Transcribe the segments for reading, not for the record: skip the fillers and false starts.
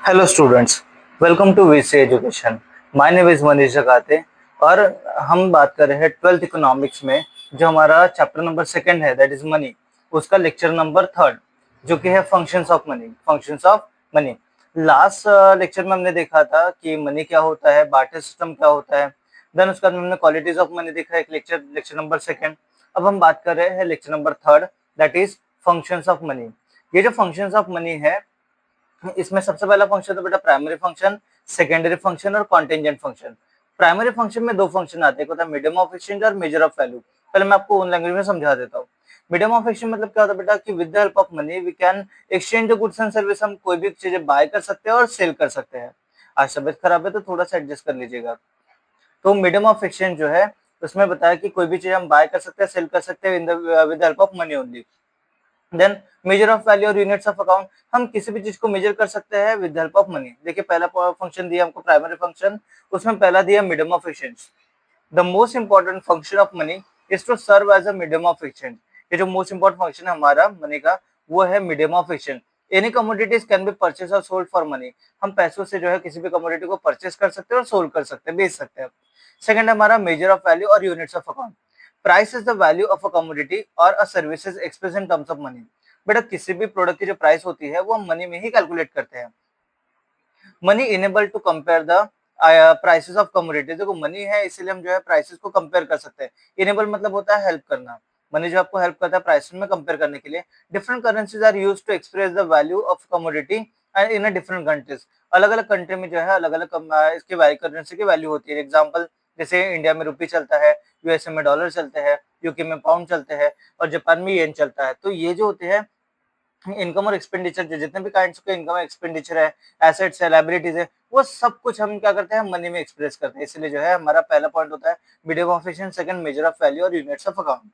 Hello students, welcome to VC education. My name is Manish Jagate और हम बात कर रहे हैं ट्वेल्थ इकोनॉमिक्स में जो हमारा चैप्टर नंबर सेकंड है, दैट इज मनी। उसका लेक्चर नंबर थर्ड जो कि है functions of money. Functions of money. Last lecture में हमने देखा था कि मनी क्या होता है, बार्टर सिस्टम क्या होता है। देन उसके बाद हमने क्वालिटीज ऑफ मनी देखा, एक लेक्चर नंबर सेकंड। अब हम बात कर रहे हैं lecture number third, that is functions of money. ये जो फंक्शंस ऑफ मनी है, इसमें सबसे पहला फंक्शन तो बेटा प्राइमरी फंक्शन, सेकेंडरी फंक्शन और कॉन्टेंजेंट फंक्शन। प्राइमरी फंक्शन में दो फंक्शन आते हैं, एक होता है मीडियम ऑफ एक्सचेंज और मेजर ऑफ वैल्यू। पहले मैं आपको उन लैंग्वेज में समझा देता हूँ। मीडियम ऑफ एक्सचेंज मतलब क्या होता है बेटा कि with the help of money we can exchange the goods and service. हम कोई भी चीजें बाय कर सकते हैं और सेल कर सकते हैं। आज तबियत खराब है तो थोड़ा सा एडजस्ट कर लीजिएगा। तो मीडियम ऑफ एक्सचेंज जो है उसमें बताया कि कोई भी चीज हम बाय कर सकते हैं, सेल कर सकते हैं with the help of money only. Then measure of value और यूनिट्स ऑफ अकाउंट, हम किसी भी चीज को मेजर कर सकते हैं विद हेल्प ऑफ मनी। देखिए पहला फंक्शन दिया हमको प्राइमरी फंक्शन, उसमें पहला दिया medium of exchange. The most important function of money is to serve as a medium of exchange. ये जो मोस्ट इंपॉर्टेंट फंक्शन है हमारा मनी का, वो है medium of exchange. Any commodities can be purchase और सोल्ड फॉर मनी। हम पैसों से जो है किसी भी कमोडिटी को परचेज कर सकते हैं और सोल्ड कर सकते हैं, बेच सकते हैं। सेकंड हमारा मेजर ऑफ वैल्यू और units of account. Price is the value of a commodity और a services express in terms of money. बेटा किसी भी प्रोडक्ट की जो प्राइस होती है वो हम मनी में ही कैलकुलेट करते हैं। Money enable to compare the prices of commodity. देखो मनी है इसीलिए हम जो है प्राइसेस को कंपेयर कर सकते हैं। इनेबल मतलब होता है हेल्प करना। मनी जो आपको हेल्प करता है प्राइस में कंपेयर करने के लिए। Different currencies are used to express the value of commodity and in a different countries. अलग अलग कंट्री में जो है अलग अलग इसकी करेंसी की वैल्यू होती है। एग्जाम्पल जैसे इंडिया में रुपी चलता है, यूएसए में डॉलर चलते हैं, यूके में पाउंड चलते हैं और जापान में येन चलता है। तो ये जो होते हैं इनकम और एक्सपेंडिचर, जो जितने भी काइंड के इनकम एक्सपेंडिचर है, एसेट्स है, लाइबिलिटीज है, वो सब कुछ हम क्या करते हैं, मनी में एक्सप्रेस करते हैं। इसलिए जो है हमारा पहला पॉइंट होता है medium of exchange, second major of value और यूनिट्स ऑफ अकाउंट।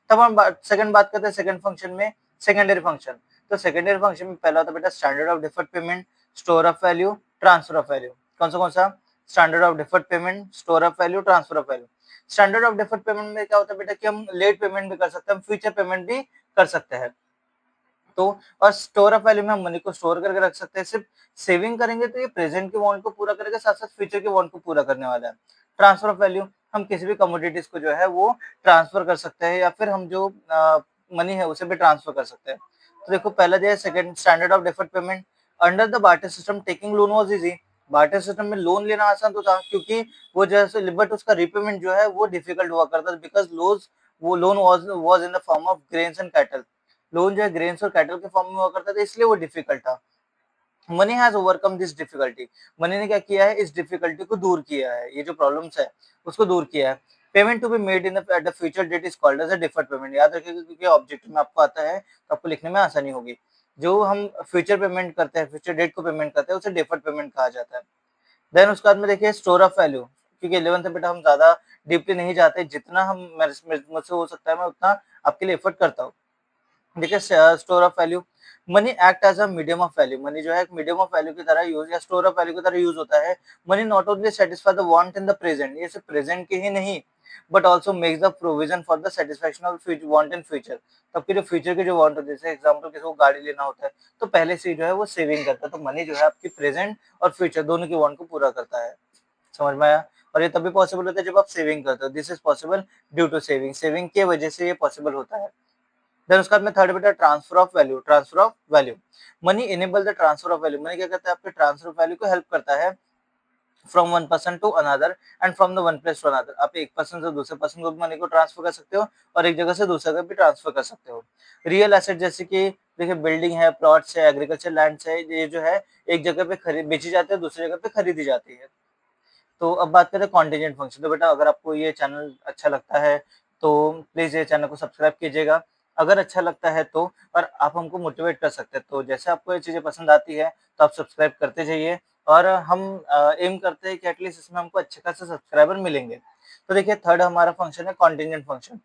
तब हम सेकंड बात करते हैं सेकंड फंक्शन में, सेकेंडरी फंक्शन। तो सेकेंडरी फंक्शन में पहला होता है बेटा standard of deferred payment, store of value, transfer of value. कौन सा standard of deferred payment, store of value, transfer of value. Standard of deferred payment में क्या होता है बेटा कि हम लेट पेमेंट भी कर सकते हैं, हम फ्यूचर पेमेंट भी कर सकते हैं। तो और स्टोर ऑफ वैल्यू में हम मनी को स्टोर करके रख सकते हैं। सिर्फ सेविंग करेंगे तो ये प्रेजेंट के वांट को पूरा करेगा, साथ साथ फ्यूचर के वांट को पूरा करने वाला है। ट्रांसफर ऑफ वैल्यू, हम किसी भी कमोडिटीज को जो है वो ट्रांसफर कर सकते हैं या फिर हम जो मनी है उसे भी ट्रांसफर कर सकते हैं। तो देखो पहला जो है second standard of deferred payment. Under the barter system taking loan was easy. Barter system में लोन लेना आसान तो था क्योंकि वो जैसे, बट उसका रीपेमेंट जो है वो डिफिकल्ट हुआ करता था because loan was in the form of grains and cattle. Loan जो है ग्रेन्स और कैटल के फॉर्म में हुआ करता था, इसलिए वो डिफिकल्ट था। Money has overcome this difficulty. Money ने क्या किया है, इस डिफिकल्टी को दूर किया है, ये जो प्रॉब्लम्स है उसको दूर किया है। Payment to be made in at the future date is called as a deferred payment. याद रखिएगा क्योंकि ऑब्जेक्ट में आपको आता है तो आपको लिखने में आसानी होगी। जो हम फ्यूचर पेमेंट करते हैं, फ्यूचर डेट को पेमेंट करते हैं, उसे डिफर्ड पेमेंट कहा जाता है। देन उसके बाद में देखिए स्टोर ऑफ वैल्यू। क्योंकि 11th में बेटा हम ज्यादा डीपली नहीं जाते, जितना हम मुझसे हो सकता है मैं उतना आपके लिए एफर्ट करता हूँ। देखिए store of value, money act as a medium of value. Money जो है एक मीडियम ऑफ वैल्यू की तरह यूज या स्टोर ऑफ वैल्यू की तरह यूज होता है। Money not only satisfy the want in the present, ये सिर्फ प्रेजेंट के ही नहीं, but also makes the provision for the satisfaction of want in future. तब के जो फ्यूचर के जो वांट होते हैं, जैसे एग्जांपल किसी को गाड़ी लेना होता है तो पहले से ही जो है वो सेविंग करता है। तो मनी जो है आपकी प्रेजेंट और फ्यूचर दोनों की वांट को पूरा करता है। समझ में आया? और ये तभी पॉसिबल होता है जब आप सेविंग करते हो। This is possible due to saving, saving की वजह से ये पॉसिबल होता है। देन उसके बाद में थर्ड बेटा transfer of value. Transfer of value, money enable the transfer of value. Money क्या करता है, आपके ट्रांसफर ऑफ वैल्यू को हेल्प करता है from one person to another and from the one place to another. आप एक पर्सन से दूसरे पर्सन को मनी को ट्रांसफर कर सकते हो और एक जगह से दूसरे जगह भी ट्रांसफर कर सकते हो। रियल एसेट जैसे कि देखिए बिल्डिंग है, प्लॉट्स है, एग्रीकल्चर लैंड्स है, ये जो है एक जगह पे खरीद बेची जाती है, दूसरी जगह पे खरीदी जाती है। तो अब बात करते हैं कॉन्टीजेंट फंक्शन। तो बेटा अगर आपको ये चैनल अच्छा लगता है तो प्लीज ये चैनल को सब्सक्राइब कीजिएगा। अगर अच्छा लगता है तो, और आप हमको मोटिवेट कर सकते हैं, तो जैसे आपको ये चीजें पसंद आती है तो आप सब्सक्राइब करते जाइए। और हम एम करते हैं कि एटलीस्ट इसमें हमको अच्छे खासे सब्सक्राइबर मिलेंगे। तो देखिए थर्ड हमारा फंक्शन है contingent function.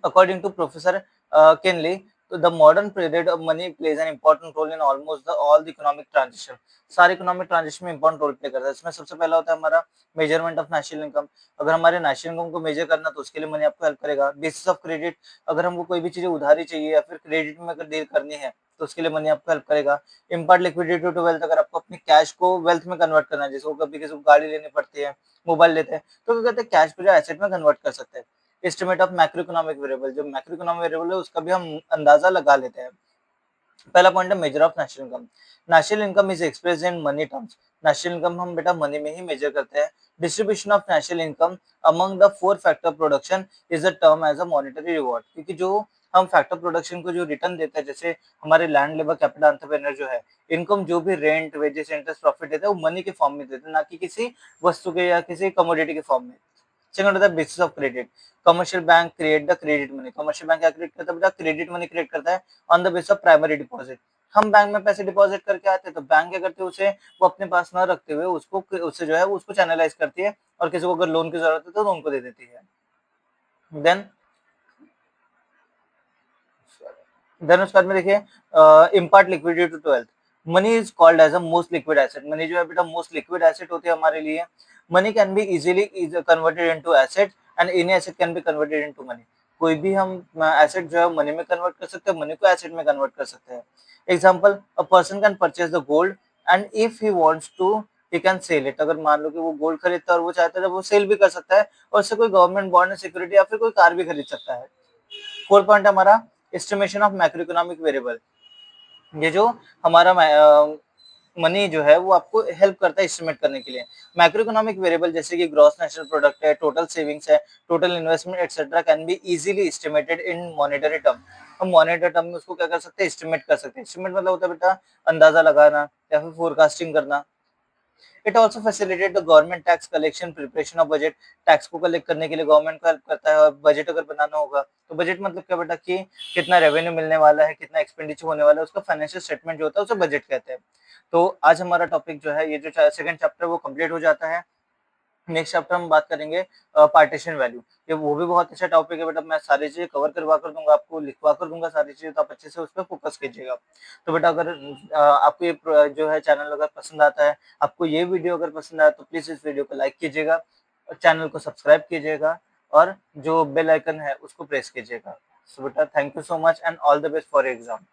According to professor Kinley, तो the modern period of money plays an important role in almost all the economic transition. सारे इकोनॉमिक ट्रांजिशन में इंपॉर्टेंट रोल प्ले करता है। इसमें सबसे पहला होता है हमारा मेजरमेंट ऑफ नेशनल इनकम। अगर हमारे नेशनल इनकम को मेजर करना तो उसके लिए मनी आपको हेल्प करेगा। बेसिस ऑफ क्रेडिट, अगर हमको कोई भी चीजें उधारी चाहिए या फिर क्रेडिट में अगर डील करनी है तो उसके लिए मनी आपको हेल्प करेगा। इम्पार्ट लिक्विडिटी टू वेल्थ, अगर आपको अपनी कैश को वेल्थ में कन्वर्ट करना है, जैसे वो कभी किसी को गाड़ी लेनी पड़ती है, मोबाइल लेते हैं, तो क्या कहते हैं कैश को जो एसेट में कन्वर्ट कर सकते हैं। Estimate of macro economic variable, जो मैक्रो इकोनॉमिक वेरिएबल है उसका भी हम अंदाजा लगा लेते हैं। पहला पॉइंट है measure of national income. National income is expressed in money terms. National income हम बेटा मनी में ही मेजर करते हैं। Distribution of national income among the four factor production is a term as a monetary reward, क्योंकि जो हम factor production को जो रिटर्न देते हैं, जैसे हमारे लैंड लेबर कैपिटल एंटरप्रेन्योर जो है, इनकम जो भी रेंट वेजेस इंटरेस्ट प्रॉफिट देते हैं वो मनी के फॉर्म में देते हैं, ना कि किसी वस्तु के या किसी कमोडिटी के फॉर्म में। सेकंड होता है basis of credit. Commercial bank create the credit money. Commercial bank क्या क्रिएट करता है बेटा? क्रेडिट मनी क्रिएट करता है on the basis of primary deposit. हम बैंक में पैसे डिपॉजिट करके आते हैं तो बैंक क्या करते हैं, उसे वो अपने पास न रखते हुए उसको उससे जो है वो उसको चैनलाइज करती है और किसी को अगर लोन की जरूरत है तो उनको दे देती है। देन उसके बाद में देखिए impart liquidity to wealth. Money is called as a most liquid asset. Money जो है बेटा मोस्ट लिक्विड एसेट होती है हमारे लिए। Money can be easily converted into asset and any asset can be converted into money. कोई भी हम एसेट जो है मनी में कन्वर्ट कर सकते हैं, मनी को एसेट में कन्वर्ट कर सकते हैं। Example, a person can purchase the gold and if he wants to he can sell it. अगर मान लो कि वो गोल्ड खरीदता है और वो चाहता है तो वो सेल भी कर सकता है और उससे कोई गवर्नमेंट बॉन्ड सिक्योरिटी या फिर कोई कार भी खरीद सकता है। फोर पॉइंट हमारा estimation of macro economic variable. ये जो हमारा मनी जो है वो आपको हेल्प करता है एस्टिमेट करने के लिए। मैक्रो इकोनॉमिक वेरिएबल जैसे कि ग्रॉस नेशनल प्रोडक्ट है, टोटल सेविंग्स है, total investment etcetera can be easily estimated in monetary term. हम मॉनेटरी टर्म में उसको क्या कर सकते हैं? एस्टिमेट कर सकते हैं। एस्टिमेट मतलब होता है बेटा अंदाजा लगाना या फिर फोरकास्टिंग करना। It also facilitate the government tax collection, preparation of budget. Tax को कलेक्ट करने के लिए गवर्नमेंट को हेल्प करता है। और बजट अगर बनाना होगा तो बजट मतलब क्या बेटा कि कितना रेवेन्यू मिलने वाला है, कितना एक्सपेंडिचर होने वाला है, उसका फाइनेंशियल स्टेटमेंट जो होता है उसे बजट कहते हैं। तो आज हमारा टॉपिक जो है ये जो सेकंड चैप्टर वो कंप्लीट हो जाता है। नेक्स्ट चैप्टर हम बात करेंगे पार्टीशन वैल्यू। ये वो भी बहुत अच्छा टॉपिक है बेटा, मैं सारी चीजें कवर करवा कर दूंगा, आपको लिखवा कर दूंगा सारी चीजें, तो आप अच्छे से उस पर फोकस कीजिएगा। तो बेटा अगर आपको ये जो है चैनल अगर पसंद आता है, आपको ये वीडियो अगर पसंद आया तो प्लीज इस वीडियो को लाइक कीजिएगा, चैनल को सब्सक्राइब कीजिएगा और जो बेल आइकन है उसको प्रेस कीजिएगा। सो बेटा thank you so much and all the best for exam.